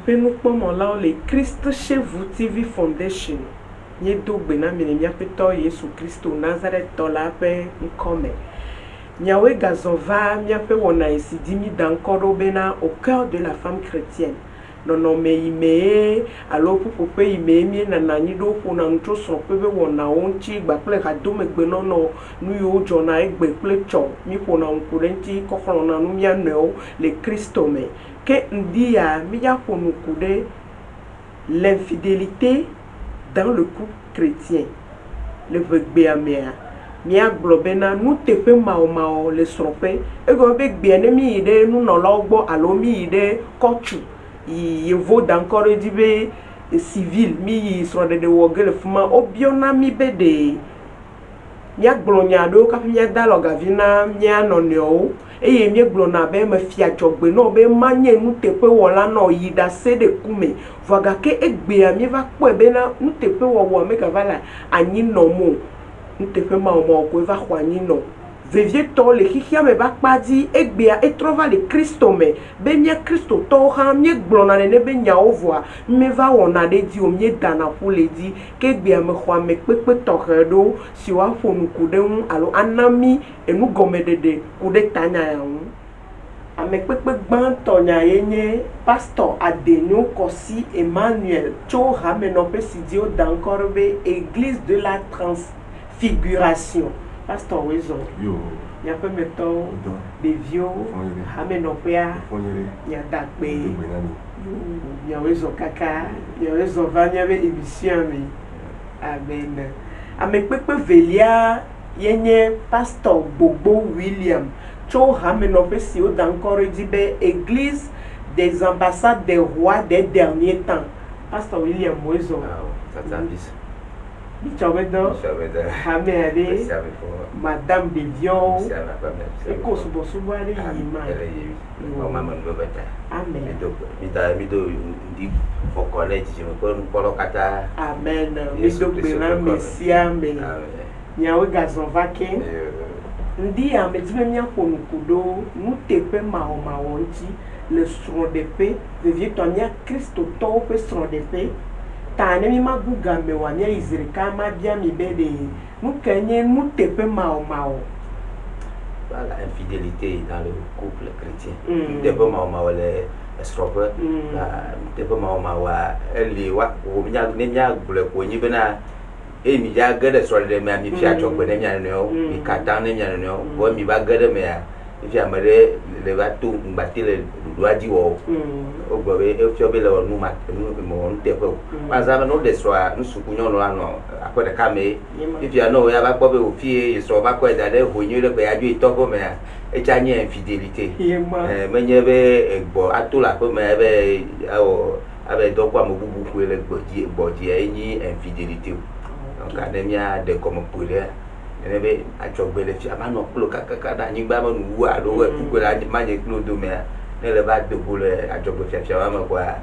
peut nous prendre là les Christ chez vous TV Foundation. Nye do gbena mine miapeto Yesu Christo Nazareth tola pe nkome. Nyawe gazova miape wona isidimi dankoro bena au cœur de la femme chrétienne. Non me ime alors pour pe ime mi na nani do pour na ntro so pe be wona onchi gba ple ka do me gbe no nu yo jona egbe ple cho mi pour na nkurenti kokoro na nu mia no le Christo me ke ndia mi ya pour nous couder l'infidélité dans le couple chrétien. Le vegbéamea. Mia globena nous te pe mao le srope e go be gbe mi ide nu no logbo alomi ide kochu il vaut d'encore dibe civil mi sro de wogele fuma obiona mi bede mia gblonya do ka mia dialogue vina mia nonyo eye mie glona be me fia jogbe no be manye nu te pe wola no yida se de kume voga ke egbe ami va po ebe na nu te pe wo me ka vala anyi no mo nu te pe ma ko va kwa anyi no vevie to le hikia me ba padi egbe a etrova le Christo me be mie Christo to ha mie glona ne be nya ovwa me va wona de di o mie dana pour le di ke egbe a me kwa me pepe to redo si wa fo nu kude un alo anami enu gomedede kude tanya ya un ame pepe gban to nya yenye pastor Adenio Kosi Emmanuel cho ha me no pe sidio d'encore église de la transfiguration pastor wezo yo ya pe meto de vieux amenopea ya dakpe ya wezo kaka ya wezo vanya be émission mi amen ame pepe velia yenye pastor Bobo William cho hamenope si o d'encore dibe église des ambassades des rois des derniers temps pastor William wezo Bichaweda, Hamere, Madame de Vion, Eko Subosuwari, Maman Bobata. Amen. Mido ndi fokole ti mo ko npolo kata. Amen. Mido bena Messia me. Nyawe gazovake. Ndi amedime mia konukudo, nu tepe mahomawonti, le son de paix, devient ton ya Christo to pe son de paix. Tane mi maguga me wanya izirika ma bia mi bede nous kenye nous tepe mao. Voilà, infidélité dans le couple chrétien. Tepe mao le estrope tepe mao eli wa o mi nya bule ko nyi bena e mi ja gade so de me mi fia chokwe ne nya no mi kata ne nya no bo mi ba gade me ya fi amare le ba tu mbatile doadi wo o gbe e fi obe le nu ma mo nte ko maza no de so nu sukunyo no ano akwede ka me if you know ya ba gbo be ofie so ba ko da de honyo le be aju itoko me e cha nye infidélité menye be egbo atula ko me be o abe dokwa mo bubu ku le gboji enyi infidélité donc anemia de comme pour ebe achogbele fi amano klo kaka da nyigba ma nu wa do ku la ma je klo do me ne le ba de bole achogbe fi fi ma kwa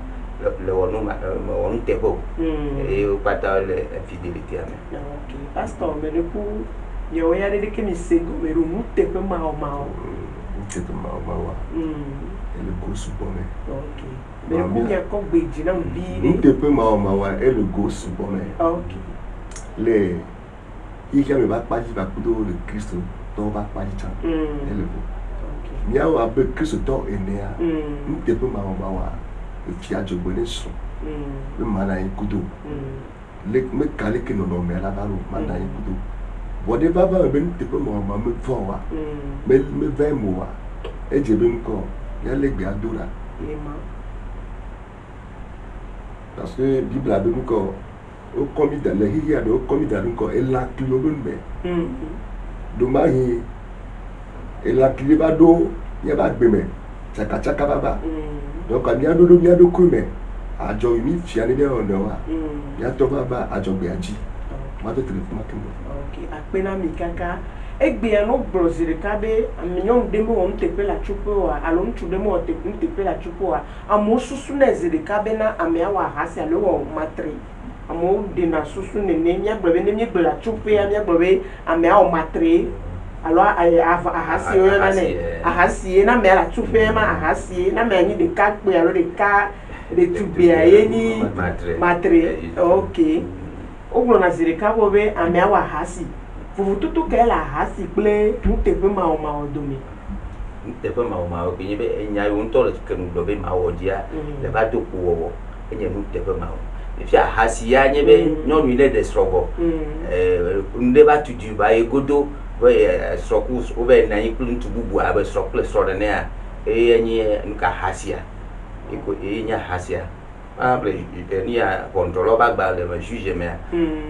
le wonu ma wonu tepo e o pata le infidélité ame OK pastor me le ku yo ya de ke mi sego me ru mu tepo ma o tepo ma wa ele go supome OK me ku ya ko gbeji na bi tepo ma wa ele go supome OK le il y a pas pas dit va couteau le Christ donc va pas dit ça elle il y a un peu Christ donc est né nous te peut ma wa le fia de bonne son le mana un couteau le me calé que non mais là va mana un couteau bon des baba ben te peut ma me fort wa mais me 20 mois et je ben encore il y a les gars d'où là parce que Bible a ben encore o komi da le hiya do komi da nko e la kilo be do ma hi e la kilo ba do ya ba gbe me chaka baba do ka mi ado ku me ajo mi fi ani be on wa ya to baba ajo gbe aji ma to telephone ma kemo OK apena mi kaka egbe ya no brozire kabe aminyon demo on tepe la chupo wa alo nchu demo on tepe la chupo wa amosusu na zire kabe na ame awa hasi alo wa matri amo de na susu ne mia gbe ne mia gbe la chupe ya mia gbe ame awa matri alo ahasi yo na ne ahasi na me la chupe ma ahasi na me ni de ka gbe alo de ka de tubia yeni matre okay oglo na zirika bo be amia wa hasi fufututu ke la hasi ple ntepe ma o domi ntepe ma o kinyi be enya yo ntole kenu do be ma o dia le ba do ku wo enya ntepe ma o if ya hasi ya nyebe nyonu ile de strobo nde ba tudu ba egodo we strokus over na yikulun tububu abe strokle strode ne a enyi nka hasia iko enya hasia après ni a contrôle ba gba le juge me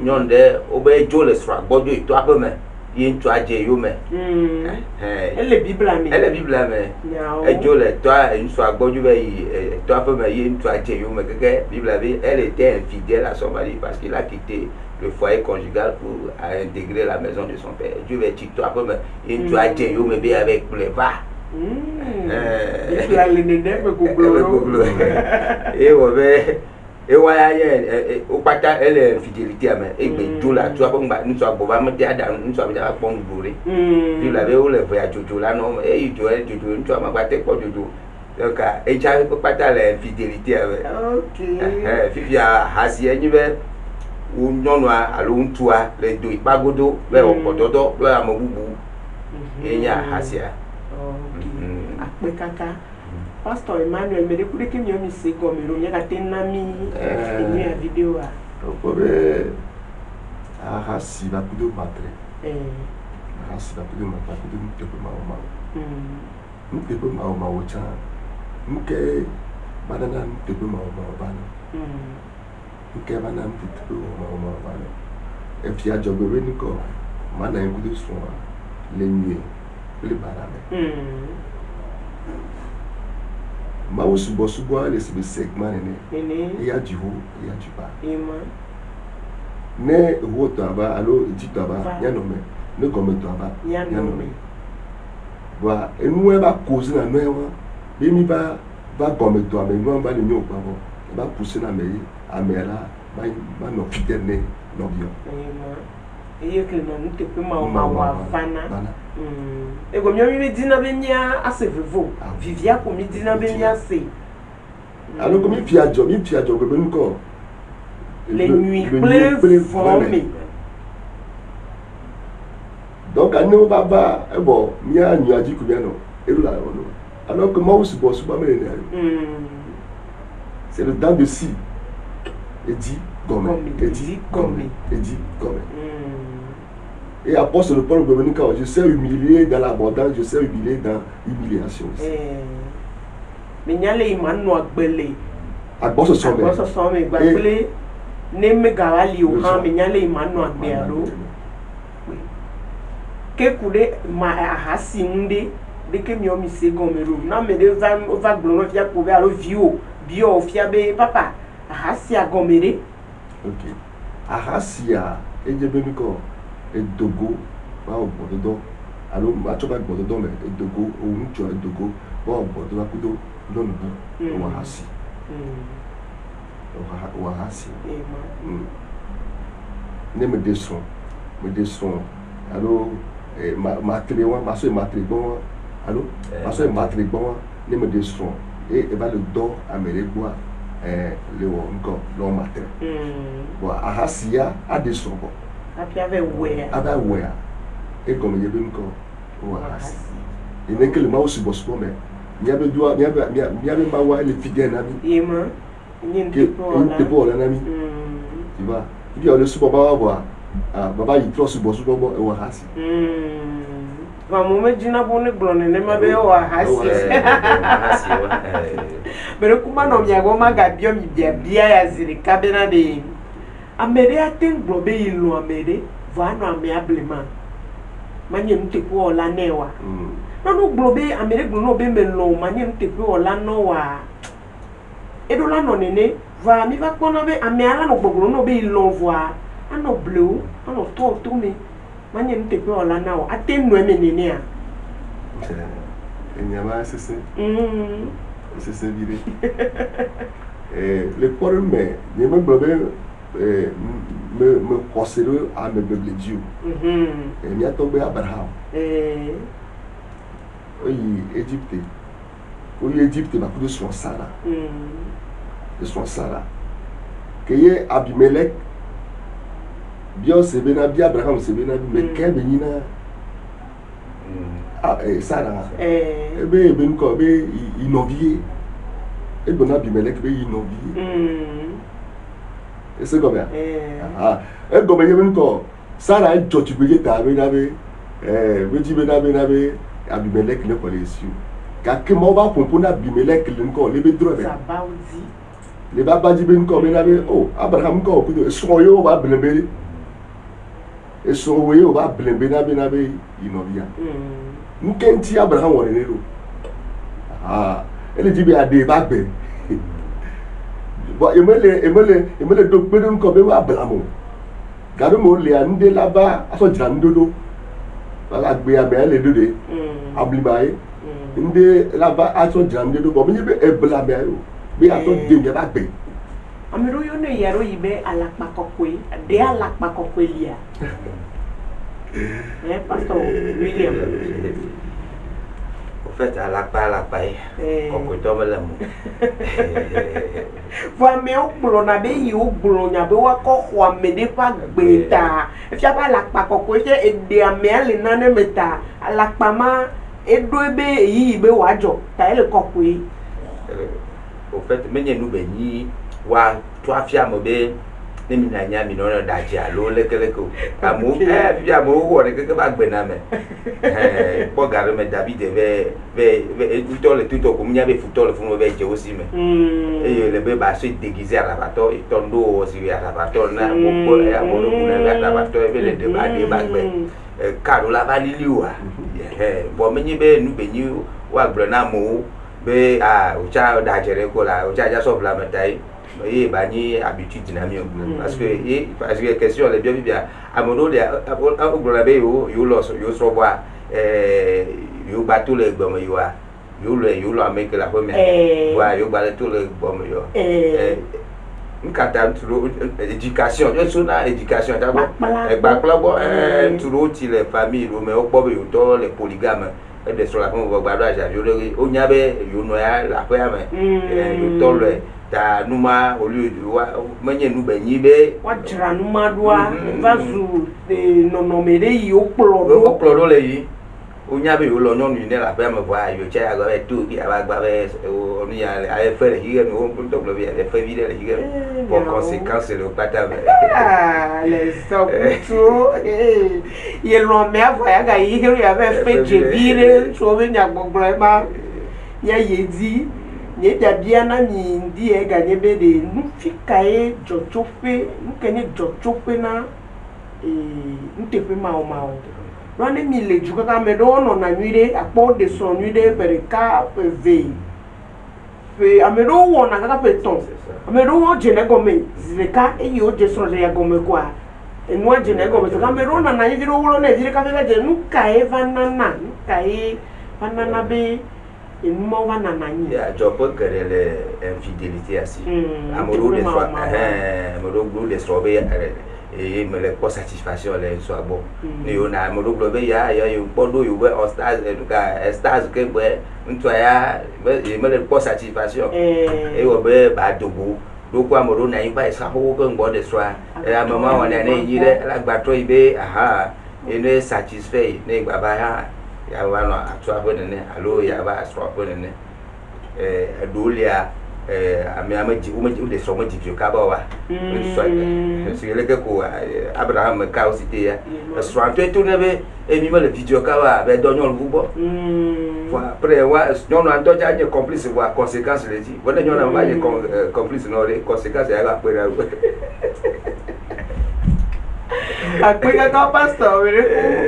nyonde obe jole stra gbodo ito apeme yin to aje yo me elle bible ami e jole to nso agbodo be yi to apeme yin to aje yo me que bible avait elle était infidèle à son mari parce qu'il a quitté le foyer conjugal pour intégrer la maison de son père. Dieu veut dire toi apeme yin to aje yo me be avec pleva o pata elle fidélité à mais et ben la tu as pas nous soit boba me dia dan nous soit bien bon bourré tu l'avais ou le voyage jojo là non et jojo tu as ma baté quoi jojo donc et ça pata la fidélité avec OK fifia hasi enyi be o nyonwa alo ntua le do ipagodo be opododo lo amabubu enya hasia akpe kaka Pastor Emmanuel me dekure ke mi o mi se gomero nya ka tenna mi ni a video a obe hasi ba kudo matre hasi ba kudo matre kudo mtepe ma o cha mke banana mtepe ma o bana mke banana mtepe ma o bana e fi ajobe we ni ko mana en kudo so le nuit le barame ma usubo le sebe segment ne ya jihu ya jiba ne woto aba alo jito aba ya no me ne gometo aba ya no me ba enu e ba cause na no e wa bi mi ba gometo aba enu ba le nyo pa bo ba pousser na me amera ba no fidèle ne no bio eye ke no ntepe ma wa fana ego mi mi dina benya asevevo vivia ko mi dina benya se alors comme mi fiajo ko be nko les nuits pleines formées donc anu baba ebo mi anyu aji ku biano elu la ono alors que moi aussi boss ba me ne c'est le dent de scie et dit gomme et apôtre Paul revenu quand je sais humilier dans l'abondance, je sais humilier dans l'humiliation. Mais il y a les imano agbele. Agboso some gbele ne me gawali o ha mais il y a les imano agbelo. Ke kude ma ahasi nde de ke mi o mi se gomero na me de va gbolo fia ko be alo bio fia be papa ahasi agomere. OK. Ahasi a ejebe mi ko edogo ba obododo alo ma choba obododo me edogo ohun cho edogo ba obododo akudo lonu o wahasi o wahasi ne me deson alo ma télé wa ma so ma télé bon alo ma so ma télé bon ne me deson et va le do amere bois le wo nko lo matin bo ahasi ya adeson bo Aba wea. Et comme il y a bien encore. Il n'est que le mouse sur Bosco, mais il y a ma wa les fidèles amis. Il y a pour l'ami. Tu vois, il y a le super baba. Baba, il trouve sur Bosco ou à Hassi. Va moment dina bonne blonde ne ma be o Hassi. Mais le kuma no mi agoma gabio mi bia ya ziri kabena de amere aten globe ilu amere vano amiablement manye mtepu ola newa no globe amere glo be melo manye mtepu ola no wa edola no nene va mi va kono be amiala no gbogro no be ilu voa ano bleu ano to me manye mtepu ola na wa aten no emenene a enyama sese sese vire le problème mais nyama globe me considère à me beugler Dieu. Et il y a tombé Abraham. Oui, Égypte. Oui, Égypte, ma coup de son Sarah. esrɔ̃ Sara ke ye Abimelek biɔ sebena bi Abraham sebena bi me ke be nyina Sara ebe ebe ŋkɔ be inɔvie ebona Abimelek be inɔvie ese gɔmea egɔme ye be ŋkɔ Sara edzɔtugbe ta be na be wedzi be na be Abimelek ne kɔ le esi o gake mawo va ƒoƒo na Abimelek le ŋkɔ le be drɔ be le ba badzi be ŋkɔ be na be o Abraham ŋkɔ kudo esrɔ̃ ye wo va ble be esrɔ̃ ye wo va ble be na be inɔvia ŋkɛntsi Abraham wɔ nene do ele dzi be aɖe ba gbe bɔn emele do kpe ɖe ŋkɔ be wa blam o gaɖo me wolea nuɖe la va asɔ dzra nuɖoɖo wala gbea me ele do de abliba ye nuɖe la va asɔ dzra nuɖoɖo bɔn menye be ebla mea o be atɔ de mea va gbe. Ame ɖewo yɔnɛ ya ɖo yi be alakpa kɔkɔe ɖe alakpa kɔkɔe lia Pastor William. Au fait, alakpa ye kɔkɔetɔ me le mo. Vɔ amewo gblɔna be yewo gblɔ nya be woakɔ xɔ ame ɖe ƒe agbe ta efia be alakpa kɔkɔe tse eɖe amea le nane me ta alakpa ma eɖo be eyiyi be wòadzɔ ta ele kɔkɔe. Au fait, menye nu be nyi wa to afia me be ne mi na nya mi no da dzi alo lekeleke o amewo fi amewo wɔ ne keke ba gbena me kpɔ ga ɖe me David be tutɔ le tutɔ ko nya be futɔ le funu be dze wo si me eye le be ba so déguisé arabatɔ etɔ ndo wɔ si arabatɔ na mo kpɔ amewo ɖo kuna be arabatɔ be le de ba gbe karo la va lili oa bɔn menye be nu be nyi wa gblɔ na amewo be wotsa da dze ɖe ko la wotsa dza sɔ bla me ta ye ye ba ni habitude na mi o parce que question le bien bien amodo le o gblɔ be yo lo yo sɔ bɔa yo gba to le gbɔme yoa yo le ame ke la première wa yo gba le to le gbɔme yo nkata nturo éducation yo so na éducation ta bo gbakpla bo nturo ti le famille ro me o kpɔ be yo tɔ le polygame e de sur la femme gba do aja yo le o nya be yo no ya la pe ame yo tɔ le ta numa olu menye nu be nyi be wa dzra numa doa va zu nɔnɔme ɖe yi wo kplɔ ɖo le yi o nya be yo lɔ nyɔnu ne la ƒe me voa yo tsa agba be to ki aba gba be o nu ya aye fe le yi me o to gblɔ be le fe vi ɖe le yi pour conséquence le pata be le sɔkutu ye lɔ me ava ya ga yi ke ya be fe dzevi ɖe so be nyagbɔgblɔ ma ya ye di nye dabia na mi ndi e ganye be de nufika ye dzɔtsoƒe nukenye dzɔtsoƒe na nuteƒe mawo lɔne mi le dzu kaka ame ɖewo nɔna nyui ɖe akpɔ de srɔ̃ nyui ɖe ƒe ɖeka ƒe ame ɖewo wɔna kaka ƒe etɔ̃ ame ɖewo dze ne gɔme zi ɖeka eye wodze srɔ̃ ɖe ya gɔme koa enua dze ne gɔme sɔgɔ ame ɖewo nana anyi vi ɖewo wlɔ ne vi ɖeka ƒe dze nu ka ye va nana be enuma va nana anyi. Adzɔƒe geɖe le infidélité asi ameɖewo le srɔ̃ ameɖewo le srɔ̃ be eye me le kpɔ satisfaction le srɔ̃a gbɔ ne yo na ameɖewo gblɔ be ya yo kpɔ ɖo yo be stars ke gbe ŋutsua ya me le kpɔ satisfaction ewɔ be ba dogo ɖoko ameɖewo na anyi va esaƒewo ke ŋgbɔ de srɔ̃a ame ma wɔna ne yi ɖe la gbatɔ yi be ene satisfait ne gbaba ya ya va nɔ atsɔ ƒe nene alo ya va srɔ̃ ƒe nene eɖewo lia ame dzi wo le srɔ̃ me dzi kaba wa si le ke ko Abraham me ka aussi te ya srɔ̃ to to ne be emi me le video kaba be dɔ nyɔnu gbɔ après wa nyɔnu antɔ dza nye complice wa conséquence le dzi wo ne nyɔnu va nye complice no le conséquence ya ga pe na akpe kaka pastor wele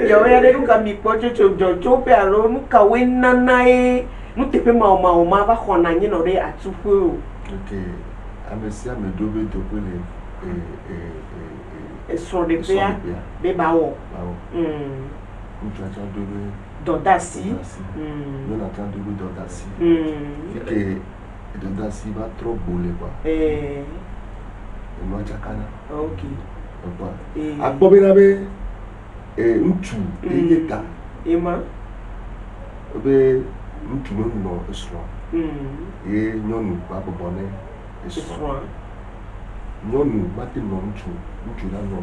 yawo ya ɖe nuka mi kpɔ tsotso dzɔtso pe alo nuka woe nana ye nuteƒe mawo ma va xɔna anyi nɔ ɖe atuƒe o. Ok, ame sia ame ɖo be teƒe le esrɔ̃ɖeƒea be ba wɔ. Ŋutsua tsã ɖo be dɔdasi. Nyɔnua tsã ɖo be dɔdasi. Ke dɔdasi va trɔ gbole quoi. Enua tsakana. Ok. Akpɔ bena be ŋutsu eye ta ema be ŋutsu no nɔ esrɔ̃ ye nyɔnu va bɔbɔ ne Esrɔ̃a. Nyɔnu mate nɔ ŋutsu la nɔ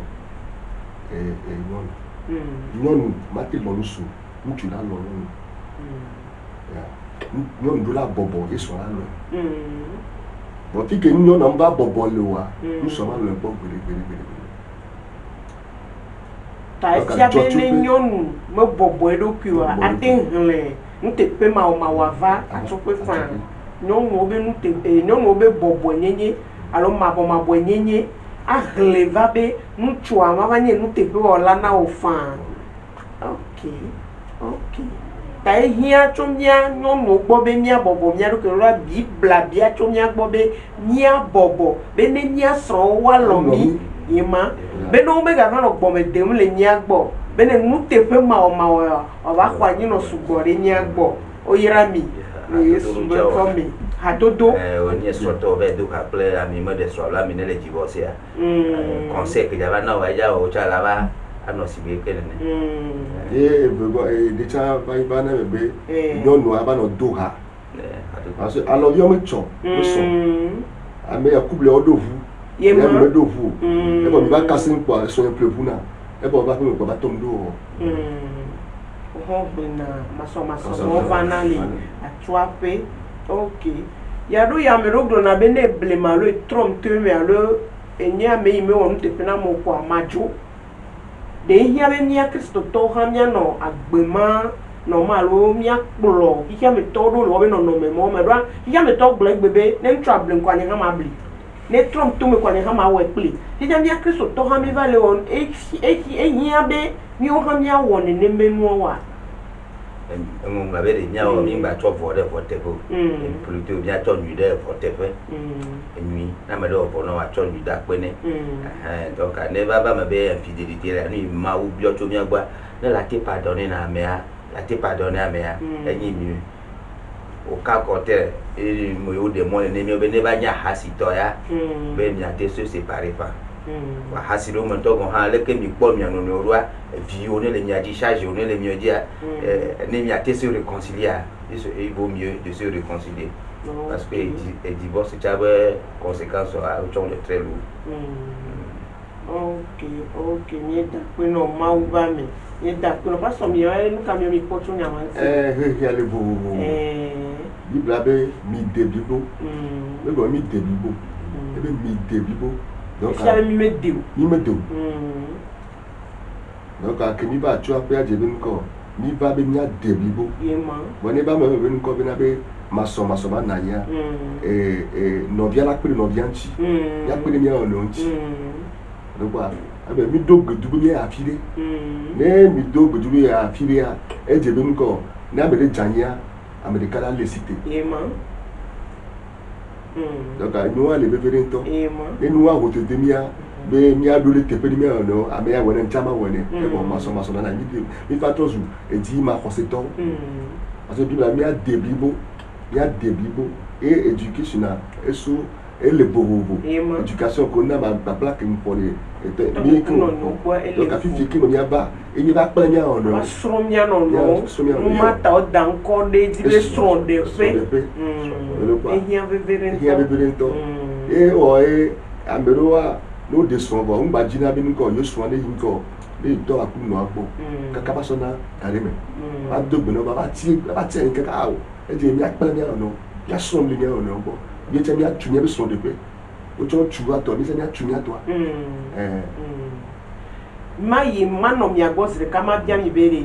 nyɔnu mate nɔ nusu ŋutsu la nɔ nyɔnu. Nyɔnu do la bɔbɔ esrɔ̃ la nɔ. Bon fi ke nyɔnu va bɔbɔ le wa nusrɔ̃ ma nɔ gbɔ gbeɖegbeɖe. Ta efia be ne nyɔnu me bɔbɔ eɖokui wa ate hlẽ nuteƒe mawɔmawɔ ava atsɔƒe fã. Nyɔnuwo be bɔbɔ nyenye alo mabɔmabɔ nyenye ahlẽ va be ŋutsua ma va nye nuteƒewɔla na wo fã. Ok. Ta ehia tso mía nyɔnuwo gbɔ be mía bɔbɔ mía ɖokui la bibla bia tso mía gbɔ be mía bɔbɔ be ne mía srɔ̃wo woalɔ mí ye ma be ne wo megava nɔ gbɔme dem le mía gbɔ be ne nuteƒe mawɔmawɔ wòava xɔ anyi nɔ sugbɔ ɖe mía gbɔ woyra mi le Yesu be kɔme hadodo. Wonye srɔ̃tɔwo be do ka kple ami me ɖe srɔ̃ la mi ne le divorcea. Conseil que dzava na wa edza wo tsa la va anɔ si be ke nene. Ye ɖetsa va ne be nyɔnua va nɔ do ha. Parce que alɔviwo me tsɔ me sɔn. Ame ya couple wo do ʋu. Ye me do ʋu. E bɔ mi va kase kpɔ sɔn ple ʋu na. E bɔ va ƒe va tɔm do. Gbena masɔmasɔ va na le atsuaƒe. Ok. Ya ɖo yame ɖo gblɔna be ne blema alo etrɔm to me alo enye ame yi me wɔ nuteƒe na mo ko amadzo. De ehia be mía kristotɔwo hã míanɔ agbema nɔma alo míakplɔ xixiametɔwo ɖo le wobe nɔnɔme mɔ me ɖoa xixiametɔwo gblɔ egbe be ne ŋutsu able ŋkɔ anye hã ma bli. Ne trɔm to me ko anye hã ma wɔe kpli. Fifia mía kristotɔwo hã mi va le wɔ ehia be míawo hã míawɔ neneme nuwo wa. Ngba be de miawo mi ngba tsɔ vɔ ɖe vɔ teƒe. Plutôt miatsɔ nyui ɖe vɔ teƒe. Nyui na me ɖe vɔ na woatsɔ nyui da kpe ne. Donc ne va me be infidélité la nu Mawu biɔ tso mia gbɔ ne la te pardonner na amea enyi mieux. Au cas contraire mo de mo ne mi be ne va nya hasitɔ ya be miate se séparer pas. Wa hasilo me to gon ha le ke mi kpɔ mia no no roa viwo ne le mia di charge ne le mia dia ne miate se réconcilier. Il vaut mieux de se réconcilier. Parce que le divorce a des conséquences très lourdes. Ok, mi d'accord no Mawu ba me. Mi d'accord parce que mi nous quand mi porte nya man. Il y a le beau. Bible be mi debibo. Me go mi debibo. E be mi debibo. Donc ça mi me dew. Mi me dew. Donc a ke mi ba tu ape a je be nko. Mi ba be mi a debibo. Yema. Bon ne ba me be nko be na be maso ba na ya. Novia la kpele novia nti. Ya kpele mi a ono nti. Donc quoi abe mi do gbedu mi a afire. Ne mi do gbedu mi a afire a e je be nko na be de janya ame de kala le cité. Yema. Donc nous allons lever un temps. Et nous allons te dire be mi a do le tepe mi a ono ame ya wona nchama wona e bon maso na mi fa tozu e di ma conséquent. Parce que Bible mi a deblibo et éducation et sous et le bobo éducation qu'on a ma plaque pour les mi ko donc afi fi ki mo ya ba e mi ba pa nya ono asromia no no mata o dan ko de di le stron de fe e hia beberento e o e ameroa no de son bo ngba jina bi nko yo so ne nko le to aku no agbo kaka ba so na kare me ba dogbe no ba ti en kaka o e je mi apele nya ono ya so le nya ono bo ye je mi atu nya be so de pe o jo tu ato mi se mi atu nya to mayi mano mi agbo sire kama bia mi bere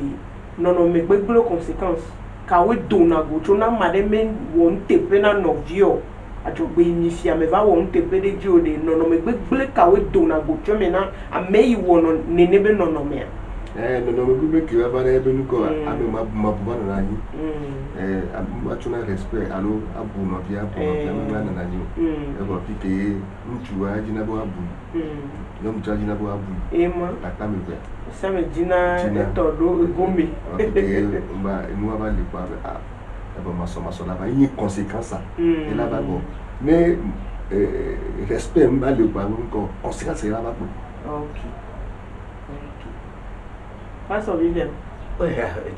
nono me gbegblo conséquence ka we do na go tro na ma de men won tepe na no vio ajogbe mi fi ame va won tepe de jo de nono me gbegblo ka we do na go tro me na ameyi wono nene be nono me nono me gbegblo ki va bare be nuko ame ma buba na yi ma tuna respect alo abu no via ma na yi e bo pike ntu a jina bo abu no mu jina bo abu ema la kame be sama jina todo gombe ba nu aba le pa e bo maso la ba yi conséquence ça et là ba bon mais respect mba le pa nko conséquence là ba bon. Ok. Passe au William. Oui,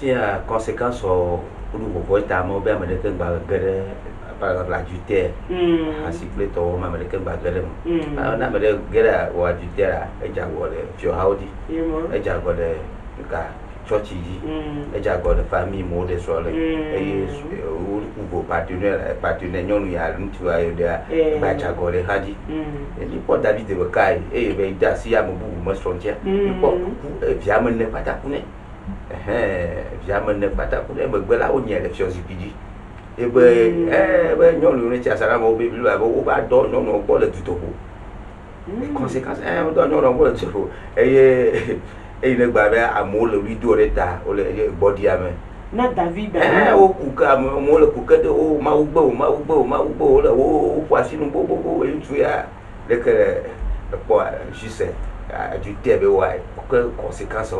il y a conséquences au niveau de ta mobile, mais de par exemple l'adultère asiple to ma me ke ba gele mo na me de gele o adultère e ja go le fio haudi e ja go le ka church yi e ja go le famille mo de so le e o go partenaire nyonu ya ntu ayo de ba ja go le hadi e ni po David de kai e be da si ya mo bu mo frontière ni po via me ne pata kune via me ne pata kune me gbela o nye le fio zipidi e be nyonu ni ti asara mo be bilu abo o ba do nyonu gbo le tutopo les conséquences on do nyonu gbo le tutopo e ne gba be amo le video reta o le body ame na David o kuka mo le kuka de o ma ugbo le o kwasi nu bobo e tu ya le que po juste du tebe wa que conséquences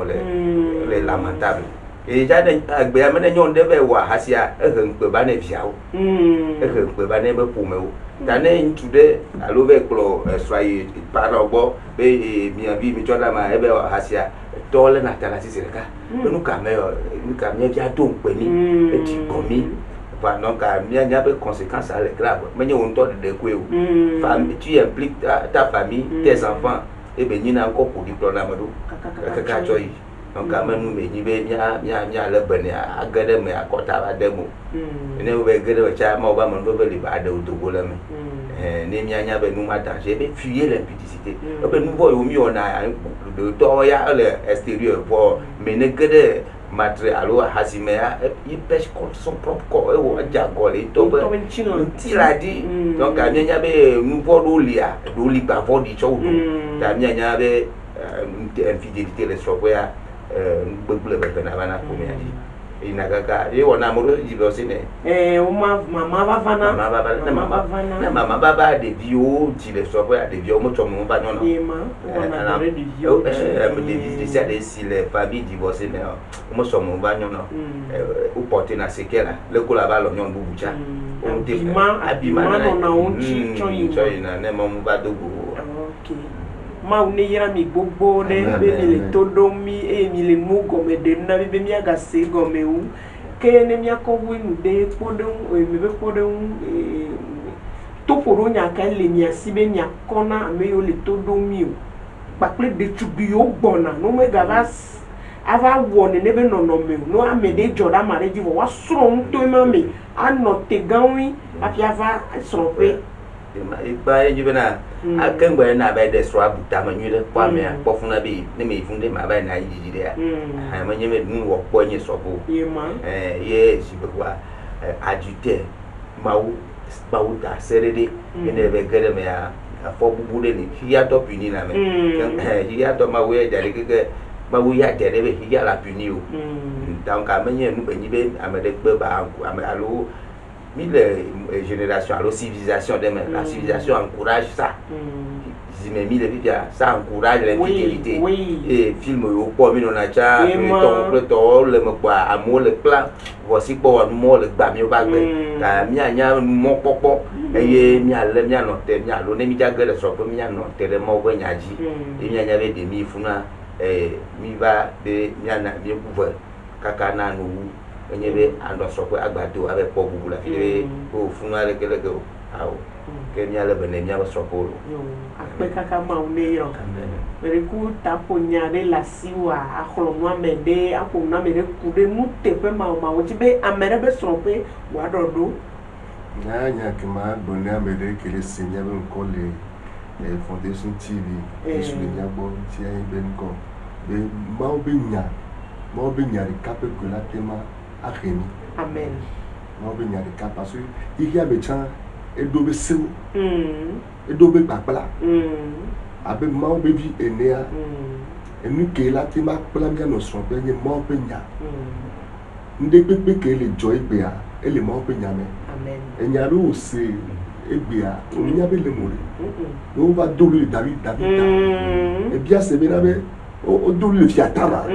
les lamentables et ja de agbe amene nyon de be wa hasia ehempe ba na viao ehempe ba na be pomeo tane ntude alo be klo extrai para ogbo be mi abi mi tola ma ebe wa hasia tole na tala sisireka nu ka me via don pe ni e ti gomi va donc mi anya be conséquences à grave mais on to de quoi femme tu impliques ta famille tes enfants et ben ni na encore pour diplôme amado kaka joy donc quand même me ni be nya le bene agade me akota ba demo ne be gade ba cha ma ba mo be li ba de odogo le me ne mi anya be nu ma danger be fuyer l'impudicité be nu boy o mi ona de to ya le extérieur pour mener gade matre alo hasimea il pêche contre son propre corps e wo ja gole to be tiradi donc anya be nu bo lia do li ba vo di cho do ta anya be infidélité les software gbegble be na bana ko mi adi inagaka e wona mo do jibose ne mama bavana mama baba de bio ti les software de bio mo to mo ba nyono de bio de ça de si les familles divorcées mais mo so mo ba nyono ou porter na sekela le ko la ba lo nyon bubucha on te abima na on chi choyina ne mo ba dogo okay ma une yira mi gbogbo de be le todo mi e mi le mu gome de na be mi aga se gome u ke ne mi akọwu nu de podun mi be podun to poro nya ka le mi asibe mi akona me yo le todo mi o paple de tubi o gbona no me gavas ava woni ne be no me no amede joda mare ji wa soro nto me anote ganwi afiava sorope ba e jibena akengbe na ba de so abuta manyure kwa me akpofuna bi ne me funde ma ba na yijide ya ha manye me nu wo po nye sobo ye sibekwa adjuté mawu da serede ene be gere me ya afọ bubude ni hiya to puni na me hiya to mawu e jare ke mawu ya jare be hiya la puni o donc amenye nu be nyibe amede gbe ba alo mille générations, alors civilisation de la civilisation encourage ça. Mille ça encourage l'infidélité. Et film au point on a déjà le amour le plan voici pour moi le bas mieux bague mia mon popo et mia le mia note mia lo ne mi jagre le so mia note le mo gwenyaji et mia avait des mi funa mi va de mia na mi couvre kaka na no enyebe ando sokwe agbado abe po bubu la fide o funa le kele go aw kenya le bene nya sokolo akpe kaka ma une yo mereku tapo nyare la siwa akolo no amede akolo na mere kude mute pe ma o tibe amere be sorope wa dodo nya kema bonne amede kele senya be ko le Fondation TV sur le nyabo ti ay ben ko be ma be nya kape ko la tema akheni amen ma be nya ka parce que il y a be chan e do be sew e do be papala abe ma be vi enea enu ke la tema pala mi no so be ni ma be nya nde pe ke le joy be a ele ma be nya me amen enya ro se egbia o nya be le mori o va dolu David e bien c'est bien abe o dolu le fiatara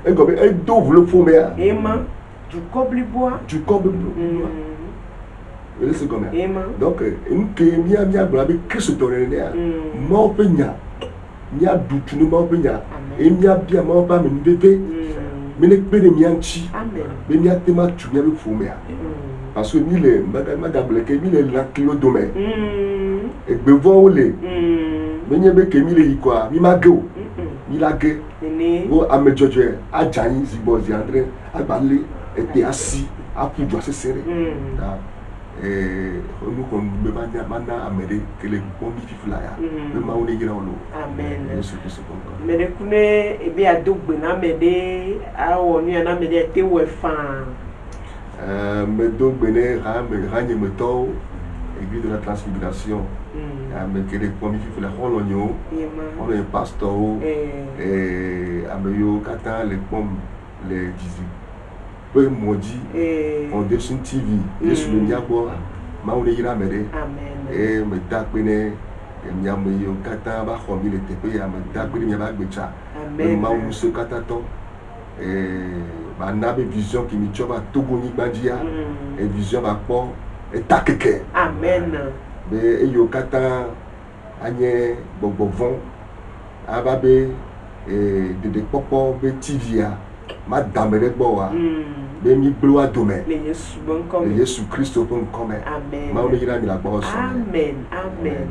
e go be e do vle fo me a ema du coble bois et c'est comme ça donc une que mia bra be Christ donné a mo pe nya du tu no mo pe nya e mia bia mo ba me bebe mais ne peut de mianchi Amen. mais mia tema tu mia be fumea parce que mille madame que mille la kilo domé et bevon ole mais ne be que mille yi quoi mi mageo mi la ge o amejojo ajayin zibozi andre agbale était assis à pouvoir se serrer nous qu'on me manda amede que les bons fifla ya me ma one gira olo amen yesu kristo kon me de kune ebe adogbe na mede awo nu ya na mede te we fan me dogbene ra me ranye me to église de la transfiguration me que les bons fifla holonyo on est pasteur ameyo kata les pommes les dizi peu maudit on dessus TV et sur le diabo ma on ira mede et me tapene e miamo yo kata ba khomi le tepe ya me tapene mi ba gbecha ma on se kata to ba na be vision qui mi choba togo ni bandia et vision ba po et takeke amen be yo kata anye bobovon ababe de popo be TV ya madame de boa be mi gloire demain le Jésus Christ bon comme amen ma on ira mi la bosse amen amen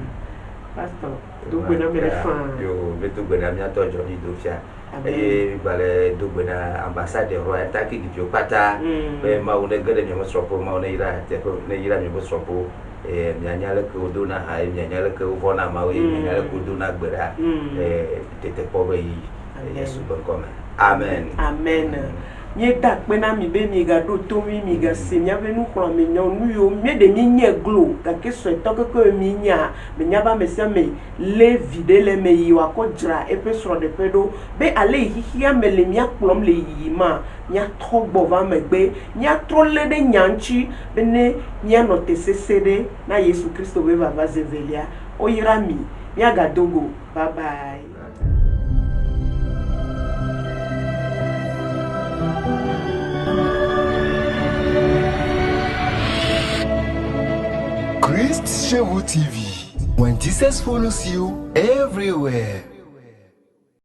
pastor do bena me fan yo be do bena mi ato jodi do fia e bale do bena ambassadeur roi taki di jo pata be ma on gade mi mo sopo ma on ira te ko ne ira mi mo sopo mianyale ko do na ha mianyale ko vona ma we mianyale ko do na gbera tete pobe yi Yesu bon comme amen amen nye dak pena mi be mi ga do to mi ga se nya be nu kro mi nya nu yo mi de mi nye glo ka ke so to ko mi nya me nya ba me se me le vide le me yi wa ko dra e pe so de pedo be ale hihia me le mi aklom le yi ma nya togbo va me gbe nya trolle de nyanchi be ne nya no te sesede na Yesu Kristo be va zevelia o yira mi nya ga dogo bye bye. Christ chez vous TV. When Jesus follows you everywhere.